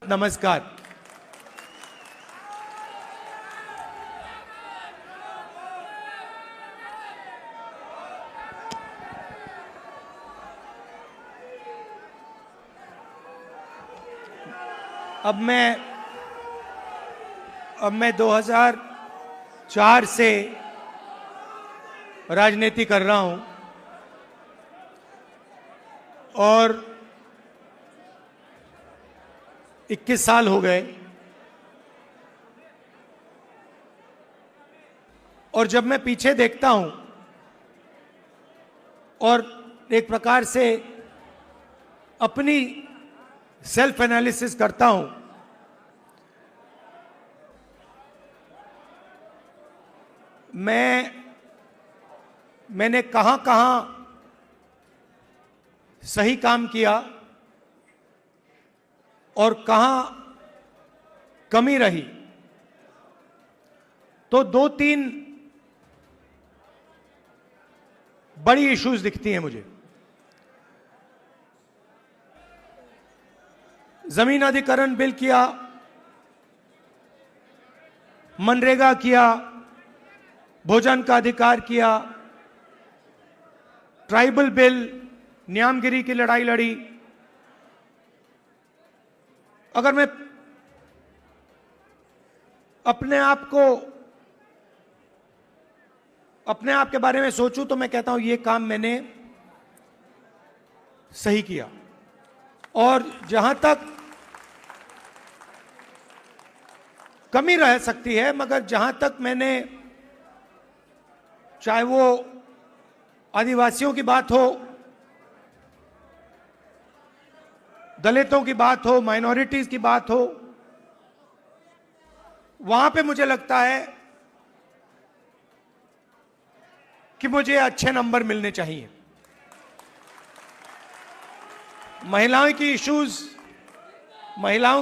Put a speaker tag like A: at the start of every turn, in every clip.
A: नमस्कार। अब मैं 2004 से राजनीति कर रहा हूं और 21 साल हो गए। और जब मैं पीछे देखता हूं और एक प्रकार से अपनी सेल्फ एनालिसिस करता हूं, मैंने कहां सही काम किया और कहां कमी रही, तो 2-3 बड़ी इश्यूज दिखती हैं मुझे। जमीन अधिग्रहण बिल किया, मनरेगा किया, भोजन का अधिकार किया, ट्राइबल बिल, न्यामगिरी की लड़ाई लड़ी। अगर मैं अपने आप के बारे में सोचूं तो मैं कहता हूं ये काम मैंने सही किया। और जहां तक कमी रह सकती है, मगर जहां तक मैंने, चाहे वो आदिवासियों की बात हो, दलितों की बात हो, माइनॉरिटीज की बात हो, वहां पे मुझे लगता है कि मुझे अच्छे नंबर मिलने चाहिए। महिलाओं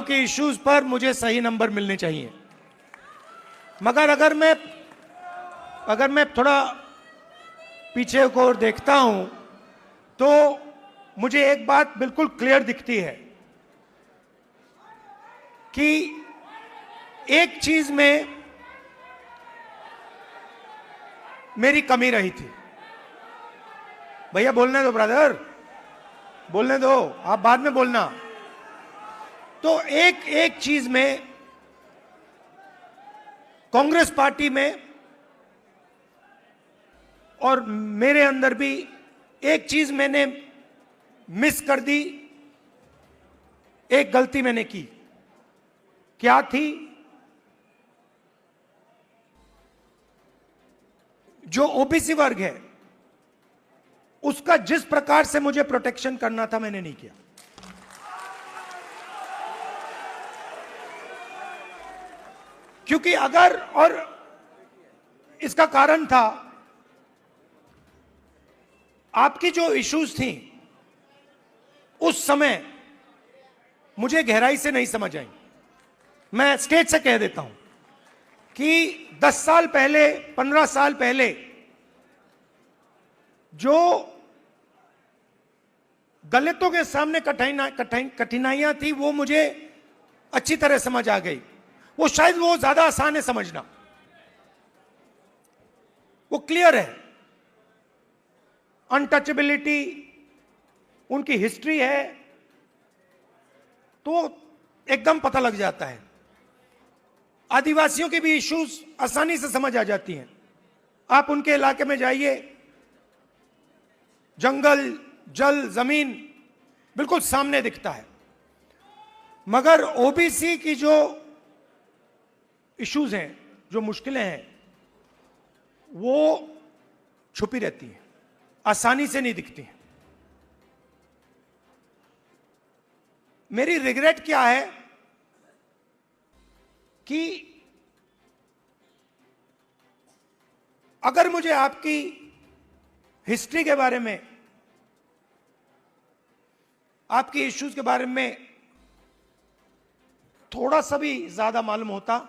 A: के इश्यूज पर मुझे सही नंबर मिलने चाहिए। मगर अगर मैं थोड़ा पीछे को देखता हूं तो मुझे एक बात बिल्कुल क्लियर दिखती है कि एक चीज में मेरी कमी रही थी। भैया बोलने दो, ब्रदर, बोलने दो, आप बाद में बोलना। तो एक चीज में कांग्रेस पार्टी में और मेरे अंदर भी एक चीज मैंने मिस कर दी, एक गलती मैंने की। क्या थी? जो ओबीसी वर्ग है उसका जिस प्रकार से मुझे प्रोटेक्शन करना था, मैंने नहीं किया। क्योंकि अगर, और इसका कारण था आपकी जो इश्यूज थी उस समय मुझे गहराई से नहीं समझ आई। मैं स्टेज से कह देता हूं कि 10 साल पहले, 15 साल पहले जो दलितों के सामने कठिनाइयां थी वो मुझे अच्छी तरह समझ आ गई। वो शायद वो ज्यादा आसान है समझना, वो क्लियर है। अनटचेबिलिटी, उनकी हिस्ट्री है, तो एकदम पता लग जाता है। आदिवासियों के भी इश्यूज आसानी से समझ आ जाती हैं। आप उनके इलाके में जाइए, जंगल, जल, जमीन बिल्कुल सामने दिखता है। मगर ओबीसी की जो इश्यूज हैं, जो मुश्किलें हैं, वो छुपी रहती हैं, आसानी से नहीं दिखती हैं। मेरी रिग्रेट क्या है कि अगर मुझे आपकी हिस्ट्री के बारे में, आपकी इश्यूज के बारे में थोड़ा सा भी ज्यादा मालूम होता,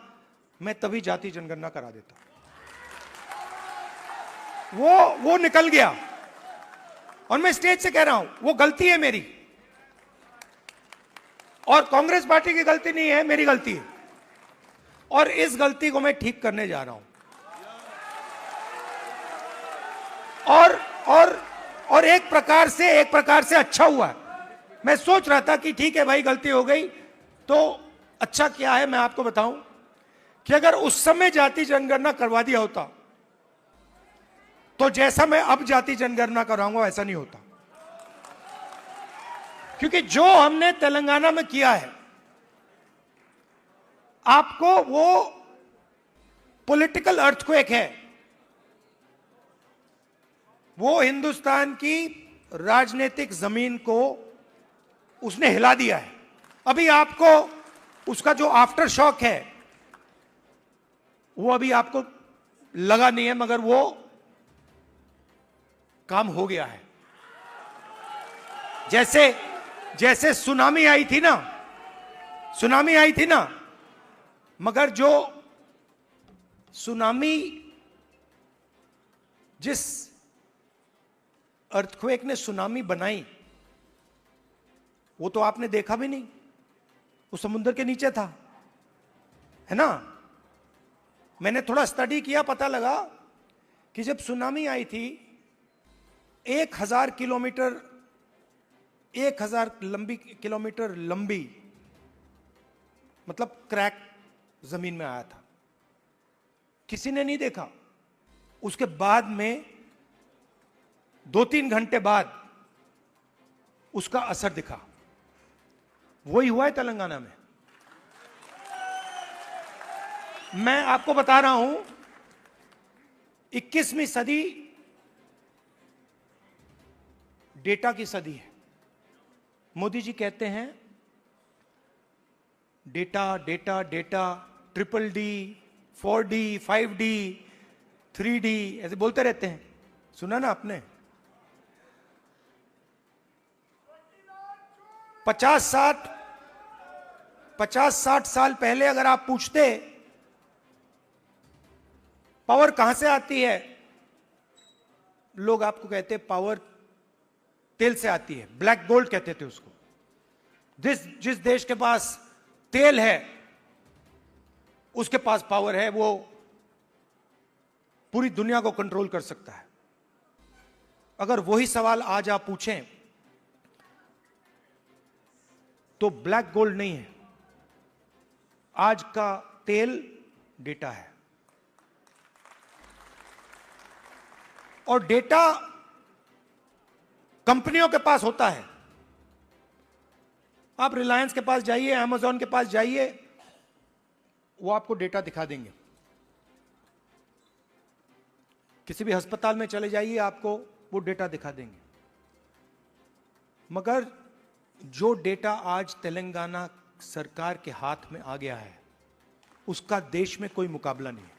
A: मैं तभी जाति जनगणना करा देता। वो निकल गया। और मैं स्टेज से कह रहा हूं वो गलती है मेरी, और कांग्रेस पार्टी की गलती नहीं है, मेरी गलती है, और इस गलती को मैं ठीक करने जा रहा हूं। और एक प्रकार से अच्छा हुआ है। मैं सोच रहा था कि ठीक है भाई, गलती हो गई, तो अच्छा क्या है मैं आपको बताऊं कि अगर उस समय जाति जनगणना करवा दिया होता तो जैसा मैं अब जाति जनगणना कराऊंगा वैसा नहीं होता। क्योंकि जो हमने तेलंगाना में किया है, आपको वो पॉलिटिकल अर्थक्वेक है, वो हिंदुस्तान की राजनीतिक जमीन को उसने हिला दिया है। अभी आपको उसका जो आफ्टर शॉक है वो अभी आपको लगा नहीं है, मगर वो काम हो गया है। जैसे सुनामी आई थी ना, मगर जो सुनामी, जिस अर्थक्वेक ने सुनामी बनाई, वो तो आपने देखा भी नहीं, वो समुद्र के नीचे था, है ना। मैंने थोड़ा स्टडी किया, पता लगा कि जब सुनामी आई थी 1000 किलोमीटर लंबी, मतलब क्रैक जमीन में आया था, किसी ने नहीं देखा। उसके बाद में 2-3 घंटे बाद उसका असर दिखा। वही हुआ है तेलंगाना में। मैं आपको बता रहा हूं, 21वीं सदी डेटा की सदी है। मोदी जी कहते हैं data data data, DDD, 4D, 5D, 3D, ऐसे बोलते रहते हैं, सुना ना आपने। 50-60 साल पहले अगर आप पूछते पावर कहां से आती है, लोग आपको कहते पावर तेल से आती है, ब्लैक गोल्ड कहते थे उसको। जिस देश के पास तेल है उसके पास पावर है, वो पूरी दुनिया को कंट्रोल कर सकता है। अगर वही सवाल आज आप पूछें तो ब्लैक गोल्ड नहीं है, आज का तेल डेटा है। और डेटा कंपनियों के पास होता है। आप रिलायंस के पास जाइए, अमेज़न के पास जाइए, वो आपको डेटा दिखा देंगे। किसी भी अस्पताल में चले जाइए, आपको वो डेटा दिखा देंगे। मगर जो डेटा आज तेलंगाना सरकार के हाथ में आ गया है, उसका देश में कोई मुकाबला नहीं है।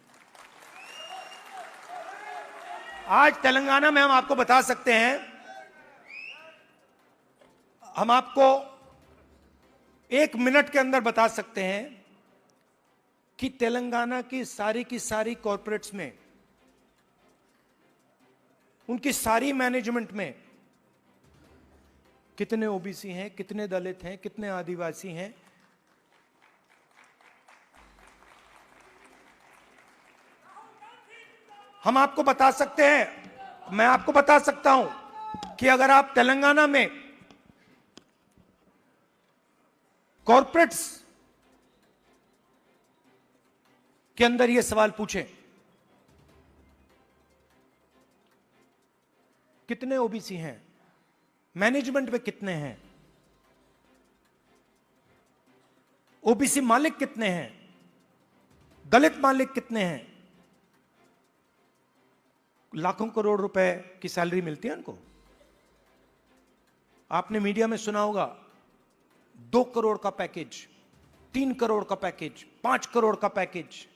A: आज तेलंगाना में हम आपको बता सकते हैं, हम आपको 1 मिनट के अंदर बता सकते हैं कि तेलंगाना की सारी कॉरपोरेट्स में, उनकी सारी मैनेजमेंट में कितने ओबीसी हैं, कितने दलित हैं, कितने आदिवासी हैं। हम आपको बता सकते हैं, मैं आपको बता सकता हूं कि अगर आप तेलंगाना में कॉरपोरेट्स के अंदर यह सवाल पूछें, कितने ओबीसी हैं, मैनेजमेंट में कितने हैं, ओबीसी मालिक कितने हैं, दलित मालिक कितने हैं, लाखों करोड़ रुपए की सैलरी मिलती है उनको। आपने मीडिया में सुना होगा 2 करोड़ का पैकेज, 3 करोड़ का पैकेज, 5 करोड़ का पैकेज,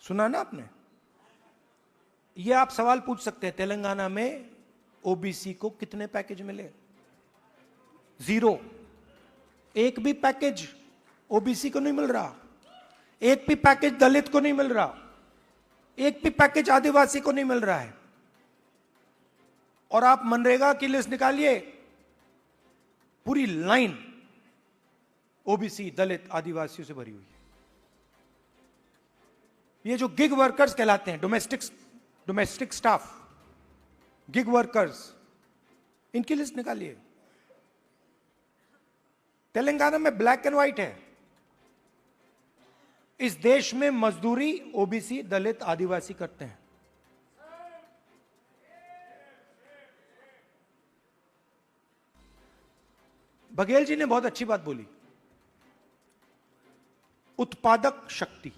A: सुना ना आपने। यह आप सवाल पूछ सकते हैं, तेलंगाना में ओबीसी को कितने पैकेज मिले? 0। एक भी पैकेज ओबीसी को नहीं मिल रहा, एक भी पैकेज दलित को नहीं मिल रहा, एक भी पैकेज आदिवासी को नहीं मिल रहा है। और आप मनरेगा की लिस्ट निकालिए, पूरी लाइन ओबीसी, दलित, आदिवासियों से भरी हुई है। ये जो गिग वर्कर्स कहलाते हैं, डोमेस्टिक स्टाफ, गिग वर्कर्स, इनकी लिस्ट निकालिए। तेलंगाना में ब्लैक एंड व्हाइट है। इस देश में मजदूरी ओबीसी, दलित, आदिवासी करते हैं। बघेल जी ने बहुत अच्छी बात बोली, उत्पादक शक्ति।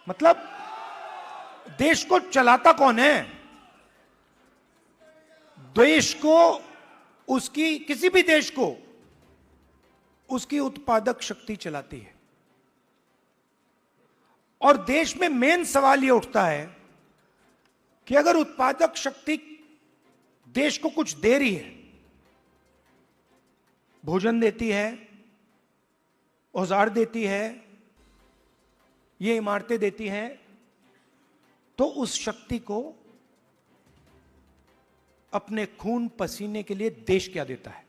A: मतलब देश को चलाता कौन है? देश को, उसकी, किसी भी देश को उसकी उत्पादक शक्ति चलाती है। और देश में मेन सवाल यह उठता है कि अगर उत्पादक शक्ति देश को कुछ दे रही है, भोजन देती है, औजार देती है, ये इमारतें देती हैं, तो उस शक्ति को अपने खून पसीने के लिए देश क्या देता है?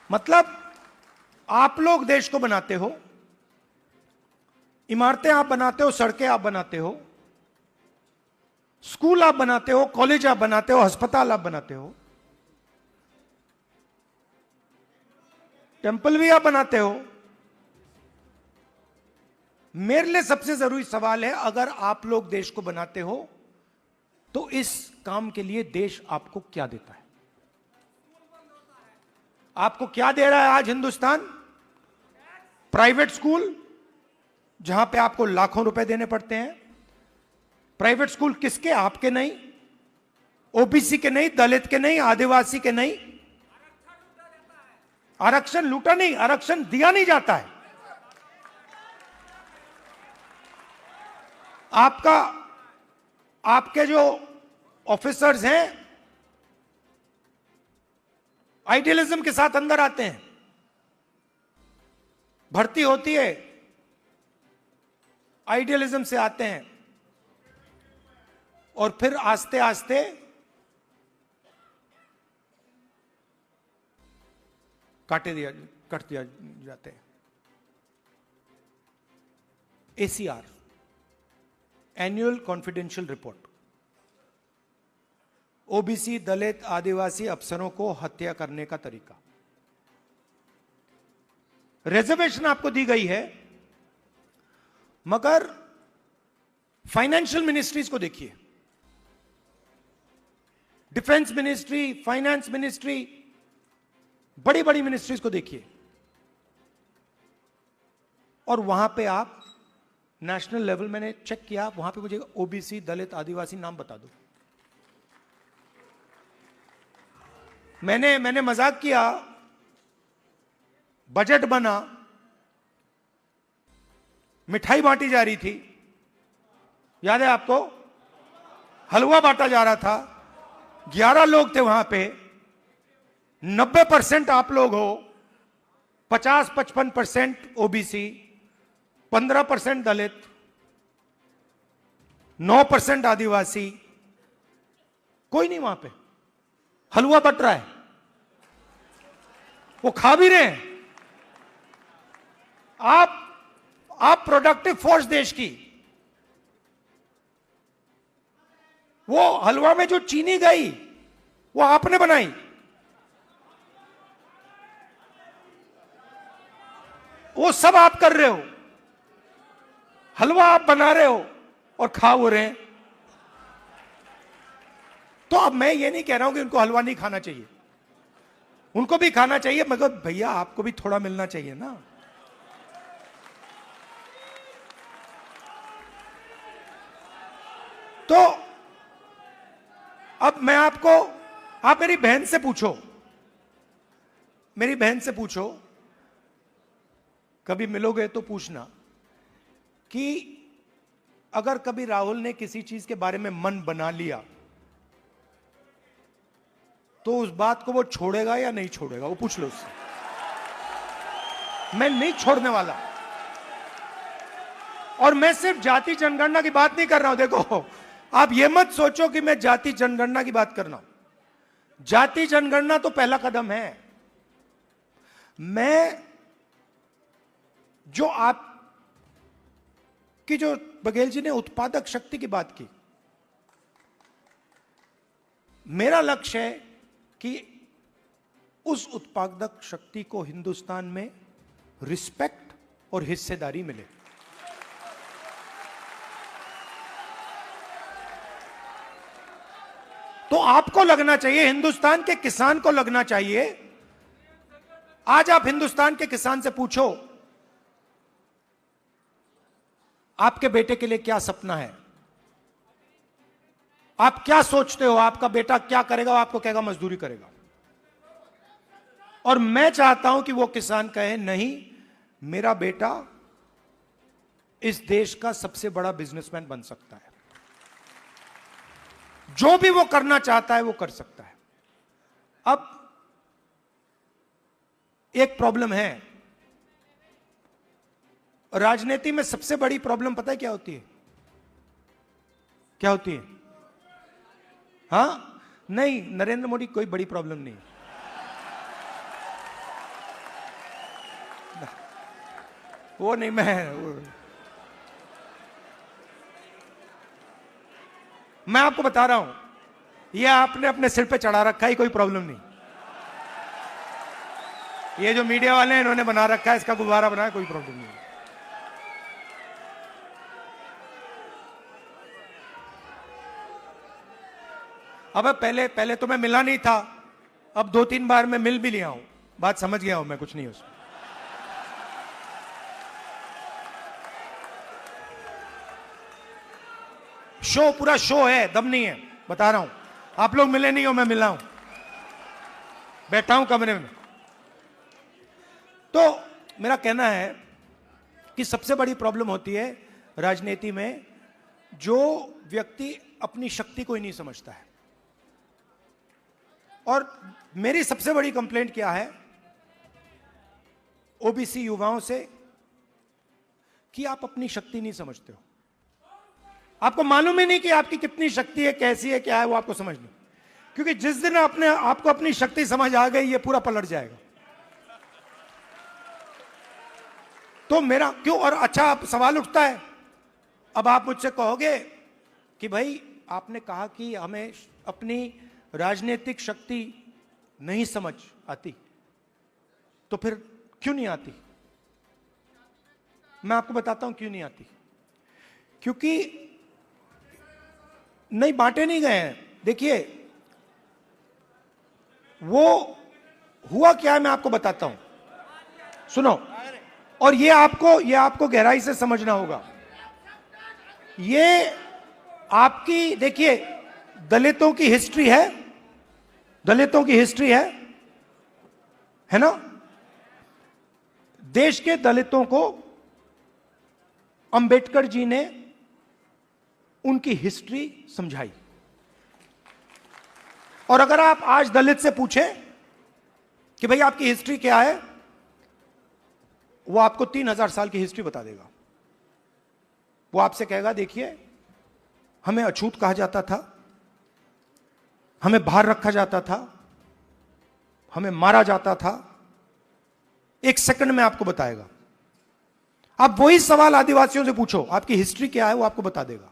A: मतलब आप लोग देश को बनाते हो, इमारतें आप बनाते हो, सड़कें आप बनाते हो, स्कूल आप बनाते हो, कॉलेज आप बनाते हो, अस्पताल आप बनाते हो, टेंपल भी आप बनाते हो। मेरे लिए सबसे जरूरी सवाल है, अगर आप लोग देश को बनाते हो तो इस काम के लिए देश आपको क्या देता है? आपको क्या दे रहा है आज हिंदुस्तान? प्राइवेट स्कूल, जहां पे आपको लाखों रुपए देने पड़ते हैं। प्राइवेट स्कूल किसके? आपके नहीं, ओबीसी के नहीं, दलित के नहीं, आदिवासी के नहीं। आरक्षण लूटा नहीं, आरक्षण दिया नहीं जाता है। आपके जो ऑफिसर्स हैं आइडियलिज्म के साथ अंदर आते हैं, भर्ती होती है, आइडियलिज्म से आते हैं और फिर आस्ते आस्ते कट दिया जाते हैं। ACR, annual confidential report, OBC, दलित, आदिवासी अफसरों को हत्या करने का तरीका। रिजर्वेशन आपको दी गई है, मगर फाइनेंशियल मिनिस्ट्रीज को देखिए, डिफेंस मिनिस्ट्री, फाइनेंस मिनिस्ट्री, बड़ी बड़ी मिनिस्ट्रीज को देखिए, और वहां पे आप नेशनल लेवल, मैंने चेक किया, वहां पे मुझे ओबीसी, दलित, आदिवासी नाम बता दो। मैंने मजाक किया, बजट बना, मिठाई बांटी जा रही थी, याद है आपको? हलवा बांटा जा रहा था, 11 लोग थे वहां पे, 90% आप लोग हो, 50-55% ओबीसी, 15% दलित, 9% आदिवासी, कोई नहीं वहां पे। हलवा बट रहा है, वो खा भी रहे हैं। आप प्रोडक्टिव फोर्स देश की, वो हलवा में जो चीनी गई वो आपने बनाई, वो सब आप कर रहे हो। हलवा आप बना रहे हो और खा हो रहे हैं। तो अब मैं ये नहीं कह रहा हूं कि उनको हलवा नहीं खाना चाहिए, उनको भी खाना चाहिए, मगर भैया आपको भी थोड़ा मिलना चाहिए ना। तो अब मैं आपको, आप मेरी बहन से पूछो, मेरी बहन से पूछो, कभी मिलोगे तो पूछना कि अगर कभी राहुल ने किसी चीज के बारे में मन बना लिया तो उस बात को वो छोड़ेगा या नहीं छोड़ेगा, वो पूछ लो उससे। मैं नहीं छोड़ने वाला। और मैं सिर्फ जाति जनगणना की बात नहीं कर रहा हूं। देखो, आप ये मत सोचो कि मैं जाति जनगणना की बात कर रहा हूं। जाति जनगणना तो पहला कदम है। मैं जो आप कि जो बघेल जी ने उत्पादक शक्ति की बात की, मेरा लक्ष्य है कि उस उत्पादक शक्ति को हिंदुस्तान में रिस्पेक्ट और हिस्सेदारी मिले। तो आपको लगना चाहिए, हिंदुस्तान के किसान को लगना चाहिए। आज आप हिंदुस्तान के किसान से पूछो, आपके बेटे के लिए क्या सपना है, आप क्या सोचते हो, आपका बेटा क्या करेगा? आपको कहेगा मजदूरी करेगा। और मैं चाहता हूं कि वो किसान कहे, नहीं, मेरा बेटा इस देश का सबसे बड़ा बिजनेसमैन बन सकता है, जो भी वो करना चाहता है वो कर सकता है। अब एक प्रॉब्लम है राजनीति में, सबसे बड़ी प्रॉब्लम पता है क्या होती है? क्या होती है? हां, नहीं, नरेंद्र मोदी कोई बड़ी प्रॉब्लम नहीं। वो नहीं, मैं आपको बता रहा हूं, ये आपने अपने सिर पे चढ़ा रखा है, कोई प्रॉब्लम नहीं। ये जो मीडिया वाले हैं इन्होंने बना रखा है, इसका गुब्बारा बनाया, कोई प्रॉब्लम नहीं। अब पहले तो मैं मिला नहीं था, अब 2-3 बार मैं मिल भी लिया हूं, बात समझ गया हूं मैं, कुछ नहीं उसमें। शो, पूरा शो है, दम नहीं है, बता रहा हूं। आप लोग मिले नहीं हो, मैं मिला हूं, बैठा हूं कमरे में। तो मेरा कहना है कि सबसे बड़ी प्रॉब्लम होती है राजनीति में, जो व्यक्ति अपनी शक्ति को ही नहीं समझता है। और मेरी सबसे बड़ी कंप्लेंट क्या है ओबीसी युवाओं से, कि आप अपनी शक्ति नहीं समझते हो। आपको मालूम ही नहीं कि आपकी कितनी शक्ति है, कैसी है, क्या है, वो आपको समझ नहीं। क्योंकि जिस दिन आपको अपनी शक्ति समझ आ गई, ये पूरा पलट जाएगा। तो मेरा क्यों, और अच्छा आप सवाल उठता है, अब आप मुझसे कहोगे कि भाई आपने कहा कि हमें अपनी राजनीतिक शक्ति नहीं समझ आती, तो फिर क्यों नहीं आती? मैं आपको बताता हूं क्यों नहीं आती। क्योंकि नहीं, बांटे नहीं गए हैं। देखिए, वो हुआ क्या है, मैं आपको बताता हूं, सुनो। और ये आपको गहराई से समझना होगा। ये आपकी, देखिए, दलितों की हिस्ट्री है, दलितों की हिस्ट्री है ना? देश के दलितों को अंबेडकर जी ने उनकी हिस्ट्री समझाई। और अगर आप आज दलित से पूछें कि भाई आपकी हिस्ट्री क्या है, वो आपको 3000 साल की हिस्ट्री बता देगा। वो आपसे कहेगा, देखिए, हमें अछूत कहा जाता था, हमें बाहर रखा जाता था, हमें मारा जाता था। एक सेकंड में आपको बताएगा। आप वही सवाल आदिवासियों से पूछो, आपकी हिस्ट्री क्या है, वो आपको बता देगा।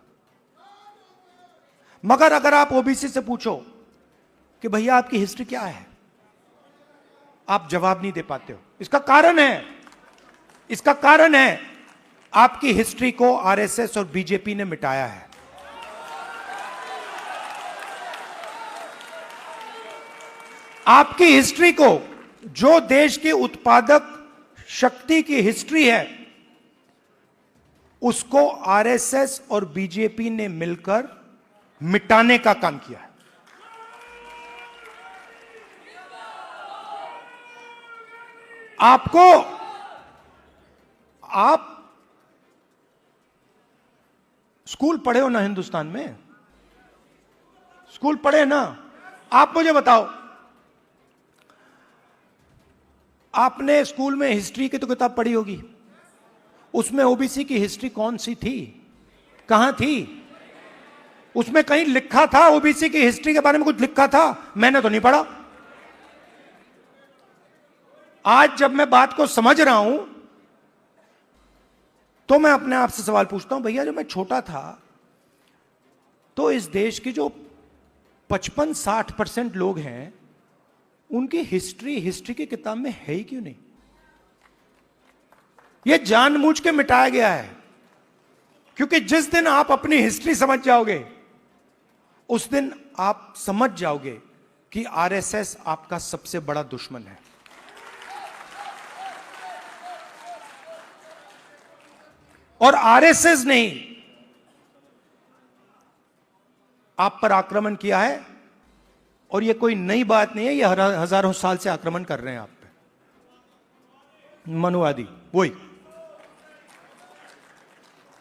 A: मगर अगर आप ओबीसी से पूछो कि भैया आपकी हिस्ट्री क्या है, आप जवाब नहीं दे पाते हो। इसका कारण है आपकी हिस्ट्री को आरएसएस और बीजेपी ने मिटाया है। आपकी हिस्ट्री को, जो देश की उत्पादक शक्ति की हिस्ट्री है, उसको आरएसएस और बीजेपी ने मिलकर मिटाने का काम किया है। आप स्कूल पढ़े हो ना हिंदुस्तान में? स्कूल पढ़े ना? आप मुझे बताओ, आपने स्कूल में हिस्ट्री की तो किताब पढ़ी होगी, उसमें ओबीसी की हिस्ट्री कौन सी थी, कहां थी? उसमें कहीं लिखा था ओबीसी की हिस्ट्री के बारे में? कुछ लिखा था? मैंने तो नहीं पढ़ा। आज जब मैं बात को समझ रहा हूं तो मैं अपने आप से सवाल पूछता हूं, भैया जब मैं छोटा था तो इस देश की जो 55-60% लोग हैं उनकी हिस्ट्री की किताब में है ही क्यों नहीं? यह जानबूझ के मिटाया गया है, क्योंकि जिस दिन आप अपनी हिस्ट्री समझ जाओगे उस दिन आप समझ जाओगे कि आरएसएस आपका सबसे बड़ा दुश्मन है। और आरएसएस ने आप पर आक्रमण किया है, और यह कोई नई बात नहीं है, यह हजारों साल से आक्रमण कर रहे हैं आप पे, मनुवादी वही।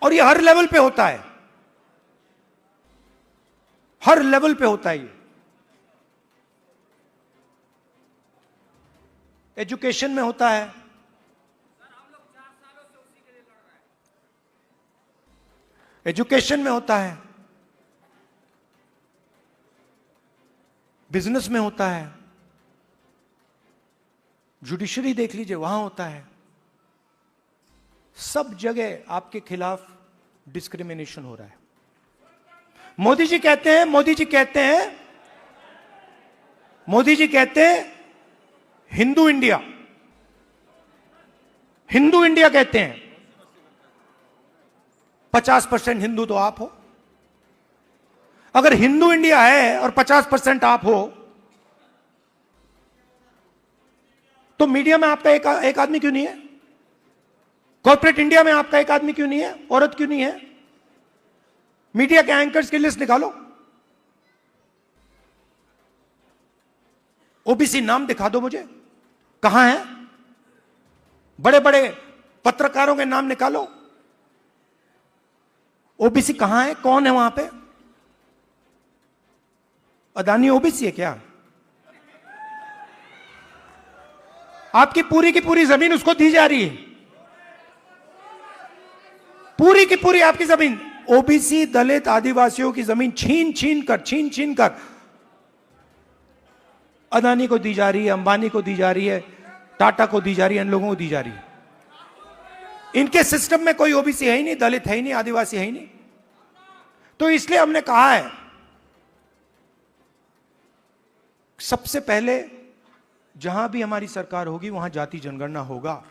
A: और यह हर लेवल पे होता है, हर लेवल पे होता है। ये एजुकेशन में होता है, एजुकेशन में होता है, बिजनेस में होता है, जुडिशरी देख लीजिए वहां होता है। सब जगह आपके खिलाफ डिस्क्रिमिनेशन हो रहा है। मोदी जी कहते हैं हिंदू इंडिया, हिंदू इंडिया कहते हैं। 50% हिंदू तो आप हो। अगर हिंदू इंडिया है और 50% आप हो, तो मीडिया में आपका एक आदमी क्यों नहीं है? कॉर्पोरेट इंडिया में आपका एक आदमी क्यों नहीं है? औरत क्यों नहीं है? मीडिया के एंकर्स की लिस्ट निकालो, ओबीसी नाम दिखा दो मुझे, कहां है? बड़े बड़े पत्रकारों के नाम निकालो, ओबीसी कहां है? कौन है वहां पे? अदानी ओबीसी है क्या? आपकी पूरी की पूरी जमीन उसको दी जा रही है, पूरी की पूरी आपकी जमीन। ओबीसी, दलित, आदिवासियों की जमीन छीन छीन कर अदानी को दी जा रही है, अंबानी को दी जा रही है, टाटा को दी जा रही है, इन लोगों को दी जा रही है। इनके सिस्टम में कोई ओबीसी है ही नहीं, दलित है ही नहीं, आदिवासी है ही नहीं। तो इसलिए हमने कहा है सबसे पहले जहां भी हमारी सरकार होगी वहां जाति जनगणना होगा,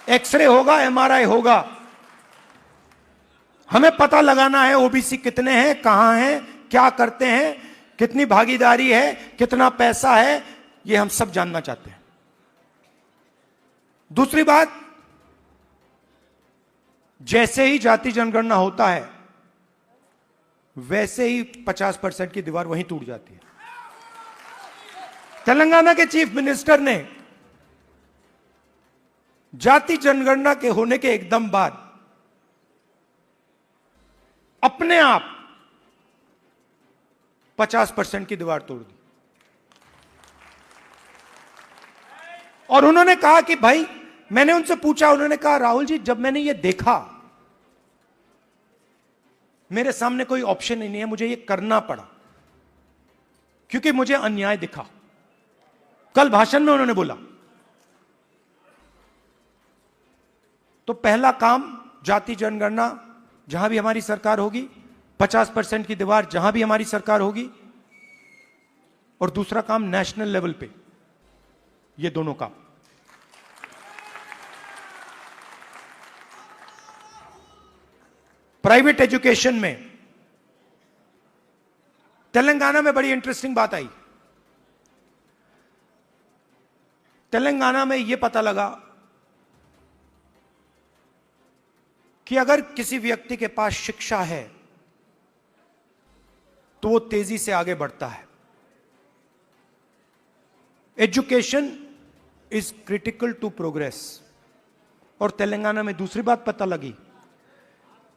A: एक्सरे होगा, एमआरआई होगा। हमें पता लगाना है ओबीसी कितने हैं, कहां हैं, क्या करते हैं, कितनी भागीदारी है, कितना पैसा है, यह हम सब जानना चाहते हैं। दूसरी बात, जैसे ही जाति जनगणना होता है वैसे ही 50% की दीवार वहीं टूट जाती है। तेलंगाना के चीफ मिनिस्टर ने जाति जनगणना के होने के एकदम बाद अपने आप 50% की दीवार तोड़ दी, और उन्होंने कहा कि भाई, मैंने उनसे पूछा, उन्होंने कहा राहुल जी जब मैंने ये देखा, मेरे सामने कोई ऑप्शन ही नहीं है, मुझे ये करना पड़ा क्योंकि मुझे अन्याय दिखा। कल भाषण में उन्होंने बोला, तो पहला काम जाति जनगणना जहां भी हमारी सरकार होगी, 50% की दीवार जहां भी हमारी सरकार होगी, और दूसरा काम नेशनल लेवल पे, ये दोनों काम। प्राइवेट एजुकेशन में तेलंगाना में बड़ी इंटरेस्टिंग बात आई। तेलंगाना में यह पता लगा कि अगर किसी व्यक्ति के पास शिक्षा है तो वो तेजी से आगे बढ़ता है। Education is critical to progress. और तेलंगाना में दूसरी बात पता लगी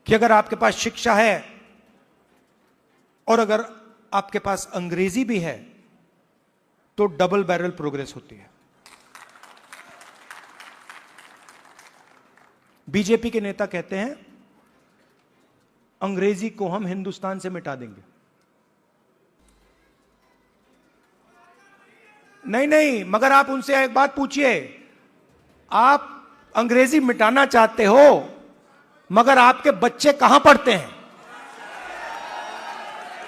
A: कि अगर आपके पास शिक्षा है और अगर आपके पास अंग्रेजी भी है तो डबल बैरल प्रोग्रेस होती है। बीजेपी के नेता कहते हैं अंग्रेजी को हम हिंदुस्तान से मिटा देंगे। नहीं, मगर आप उनसे एक बात पूछिए, आप अंग्रेजी मिटाना चाहते हो, मगर आपके बच्चे कहां पढ़ते हैं?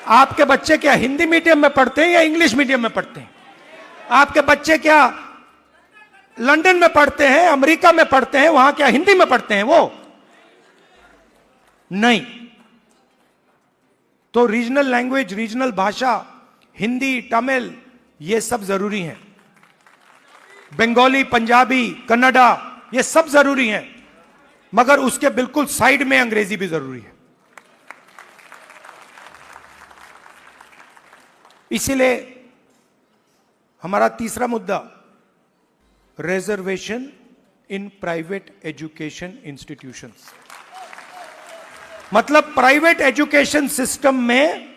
A: आपके बच्चे क्या हिंदी मीडियम में पढ़ते हैं या इंग्लिश मीडियम में पढ़ते हैं? आपके बच्चे क्या लंदन में पढ़ते हैं, अमेरिका में पढ़ते हैं, वहां क्या हिंदी में पढ़ते हैं वो? नहीं। तो रीजनल लैंग्वेज, रीजनल भाषा, हिंदी, तमिल, ये सब जरूरी हैं। बंगाली, पंजाबी, कन्नड़ा, ये सब जरूरी हैं, मगर उसके बिल्कुल साइड में अंग्रेजी भी जरूरी है। इसीलिए हमारा तीसरा मुद्दा, reservation in private education institutions, मतलब प्राइवेट एजुकेशन सिस्टम में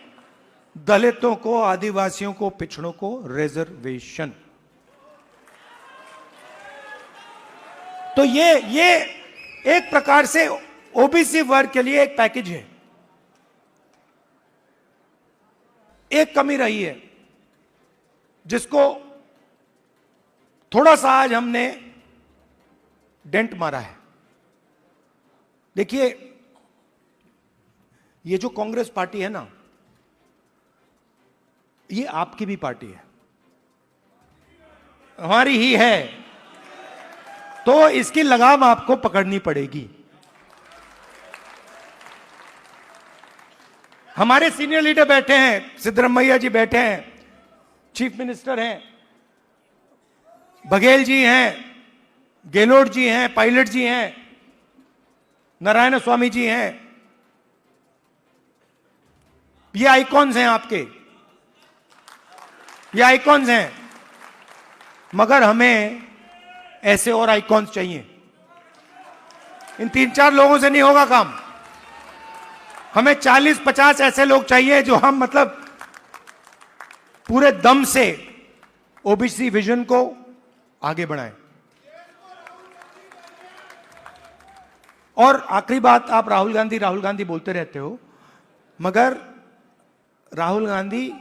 A: दलितों को, आदिवासियों को, पिछड़ों को रिजर्वेशन। तो ये एक प्रकार से ओबीसी वर्ग के लिए एक पैकेज है। एक कमी रही है जिसको थोड़ा सा आज हमने डेंट मारा है। देखिए, ये जो कांग्रेस पार्टी है ना, ये आपकी भी पार्टी है, हमारी ही है, तो इसकी लगाम आपको पकड़नी पड़ेगी। हमारे सीनियर लीडर बैठे हैं, सिद्धरामैया जी बैठे हैं, चीफ मिनिस्टर हैं, बघेल जी हैं, गेहलोत जी हैं, पायलट जी हैं, नारायण स्वामी जी हैं। ये आइकॉन्स हैं आपके, ये आइकॉन्स हैं, मगर हमें ऐसे और आइकॉन्स चाहिए। इन 3-4 लोगों से नहीं होगा काम। हमें 40-50 ऐसे लोग चाहिए जो हम मतलब पूरे दम से ओबीसी विजन को आगे बढ़ाएं। और आखिरी बात, आप राहुल गांधी बोलते रहते हो, मगर राहुल गांधी,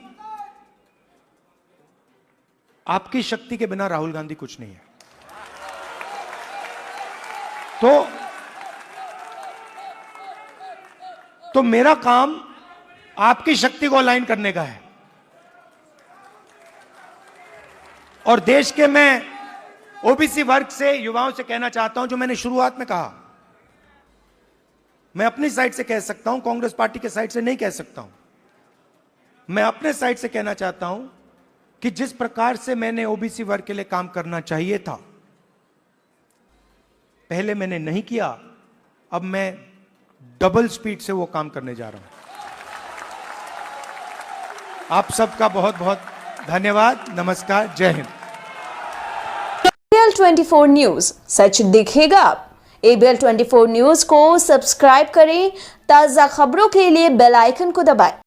A: आपकी शक्ति के बिना राहुल गांधी कुछ नहीं है। तो मेरा काम आपकी शक्ति को अलाइन करने का है। और देश के मैं ओबीसी वर्ग से, युवाओं से कहना चाहता हूं, जो मैंने शुरुआत में कहा, मैं अपनी साइड से कह सकता हूं, कांग्रेस पार्टी के साइड से नहीं कह सकता हूं। मैं अपने साइड से कहना चाहता हूं कि जिस प्रकार से मैंने ओबीसी वर्ग के लिए काम करना चाहिए था, पहले मैंने नहीं किया, अब मैं डबल स्पीड से वो काम करने जा रहा हूं। आप सबका बहुत बहुत धन्यवाद। नमस्कार, जय हिंद।
B: ABL 24 न्यूज, सच दिखेगा। ABL 24 न्यूज को सब्सक्राइब करें, ताजा खबरों के लिए बेल आइकन को दबाएं।